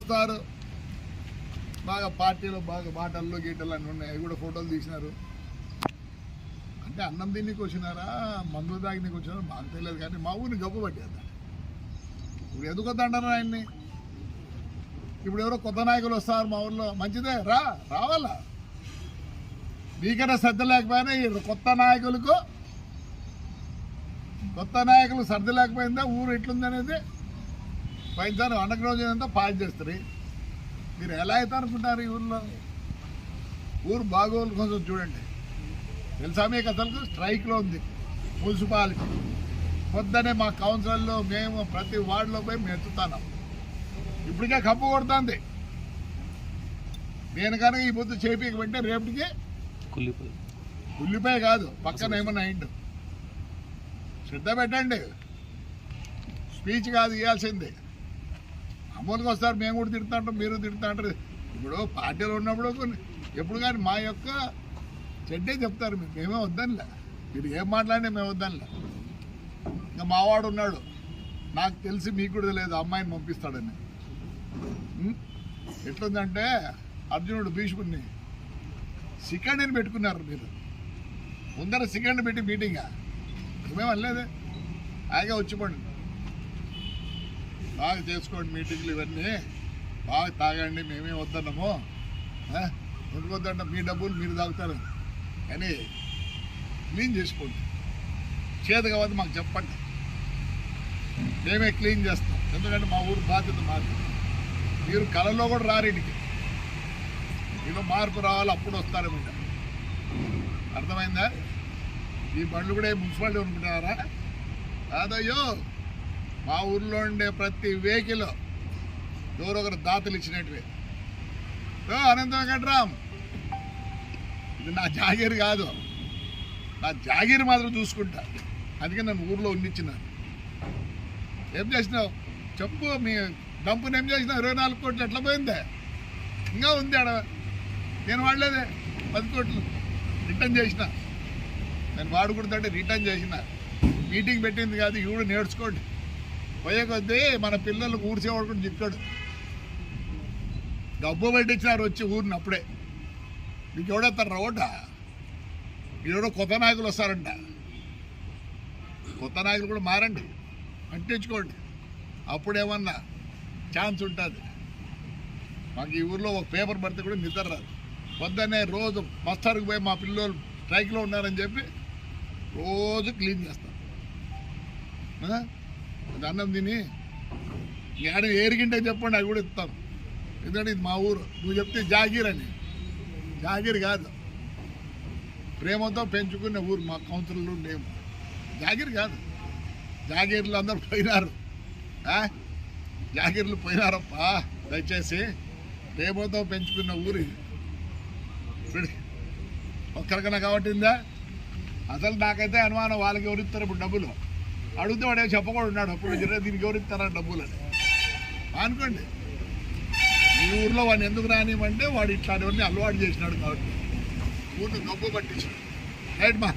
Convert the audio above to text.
వస్తారు బాగా పార్టీలో బాగా మాటల్లో గీటలు అన్నీ ఉన్నాయి, అవి కూడా ఫోటోలు తీసినారు. అంటే అన్నం తినికి వచ్చినారా మందు తాగినకి వచ్చినారా మాకు తెలియదు, కానీ మా ఊరిని గొప్ప పట్టేద్దాం. ఇప్పుడు ఎందుకు వద్దంటారు ఆయన్ని? ఇప్పుడు ఎవరో కొత్త నాయకులు వస్తారు మా ఊళ్ళో, మంచిదే రావాలా. నీకైనా శ్రద్ధ లేకపోయినా కొత్త నాయకులు శ్రద్ధ లేకపోయిందా ఊరు ఎట్లుంది అనేది పైన అండర్ గ్రౌండ్ అంతా పాస్ చేస్తారు. మీరు ఎలా అయితే అనుకుంటారు? ఈ ఊళ్ళో ఊరు బాగోలు కోసం చూడండి. తెలుసా మీకు అసలు స్ట్రైక్లో ఉంది మున్సిపాలిటీ. పొద్దునే మా కౌన్సిల్లో మేము ప్రతి వార్డులో పోయి మేము ఎత్తుతున్నాం. ఇప్పటికే కప్పు కొడుతుంది. నేను కనుక ఈ పొద్దు చేపించమంటే రేపటికి కుళ్ళిపోయి కాదు పక్కన ఏమన్నా అయిండు. శ్రద్ధ పెట్టండి. స్పీచ్ కాదు ఇవ్వాల్సిందే. మామూలుగా వస్తారు, మేము కూడా తిడుతుంటాం, మీరు తిడుతుంటారు. ఇప్పుడు పార్టీలో ఉన్నప్పుడు ఎప్పుడు కానీ మా యొక్క చెడ్డే చెప్తారు. మేమే వద్దనిలే, మీరు ఏం మాట్లాడినా మేము వద్దనిలే. ఇంకా మావాడు ఉన్నాడు, నాకు తెలిసి మీకు కూడా తెలియదు, అమ్మాయిని పంపిస్తాడని. ఎట్లుందంటే అర్జునుడు భీష్ముడిని సెకండ్ని పెట్టుకున్నారు. మీరు ముందర సెకండ్ పెట్టి మీటింగా మేమేం అనలేదే. హాయిగా వచ్చిపోండి, బాగా చేసుకోండి మీటింగ్లు, ఇవన్నీ బాగా తాగండి, మేమే వద్దన్నాము. ఎందుకు వద్దంట? మీ డబ్బులు మీరు తాగుతారు, కానీ క్లీన్ చేసుకోండి. చేత కావద్దు మాకు చెప్పండి, మేమే క్లీన్ చేస్తాం. ఎందుకంటే మా ఊరు బాధ్యత మాది. మీరు కళలో కూడా రారింటికి, మీలో మార్పు రావాలి, అప్పుడు వస్తారు. మీరు అర్థమైందా? ఈ బండ్లు కూడా మున్సిపాలిటీ అనుకుంటున్నారా? కాదయ్యో, మా ఊర్లో ఉండే ప్రతి వెహికల్ ఎవరొకరు దాతలు ఇచ్చినట్టువే. అనంత వెంకట్రామ్, ఇది నా జాగీర్ కాదు, నా జాగీర్ మాత్రం చూసుకుంటా. అందుకే నన్ను ఊర్లో ఉండిచ్చినాను. ఏం చేసినావు చెప్పు? మీ డంపుని ఏం చేసినావు? 24 కోట్లు ఎట్లా పోయిందే? ఇంకా ఉంది ఆడ, నేను వాడలేదే. 10 కోట్లు రిటర్న్ చేసిన. నేను వాడుకుంటుంటే రిటర్న్ చేసిన. మీటింగ్ పెట్టింది కాదు, ఇవి నేర్చుకోండి. పోయే కొద్దీ మన పిల్లలు ఊరిసేవాడుకుని చిక్కాడు. డబ్బు పెట్టించినారు వచ్చి ఊరిని. అప్పుడే మీకు ఎవడేస్తారు ఓట? ఎవడో కొత్త నాయకులు వస్తారంట. కొత్త నాయకులు కూడా మారండి, పట్టించుకోండి, అప్పుడేమన్నా ఛాన్స్ ఉంటుంది. మాకు ఈ ఊర్లో ఒక పేపర్ పడితే కూడా నిద్ర రాదు. పొద్దున్నే రోజు మస్టర్కి పోయి మా పిల్లలు స్ట్రైక్లో ఉన్నారని చెప్పి రోజు క్లీన్ చేస్తాం. అది అన్నం తిని ఏడ ఏరిగింటే చెప్పండి, అవి కూడా ఇస్తాను. ఎందుకంటే ఇది మా ఊరు. నువ్వు చెప్తే జాగీర్ అని, జాగీర్ కాదు, ప్రేమతో పెంచుకునే ఊరు మా కౌన్సిల్లో మేము. జాగీర్ కాదు, జాగీర్లు అందరూ పోయినారు, జాగీర్లు పోయినారప్పా. దయచేసి ప్రేమతో పెంచుకున్న ఊరు ఒక్కరికన్నా కాబట్టిందా? అసలు నాకైతే అనుమానం, వాళ్ళకి ఎవరిస్తారు ఇప్పుడు డబ్బులు అడిగితే వాడే చెప్పకుండా ఉన్నాడు. అప్పుడు దీనికి ఎవరిస్తారా డబ్బులు అని అనుకోండి. ఈ ఊర్లో వాడిని ఎందుకు రానివ్వంటే వాడు ఇట్లాంటివన్నీ అలవాటు చేసినాడు కాబట్టి ఊరిని గొప్ప పట్టించాడు. రైట్ మా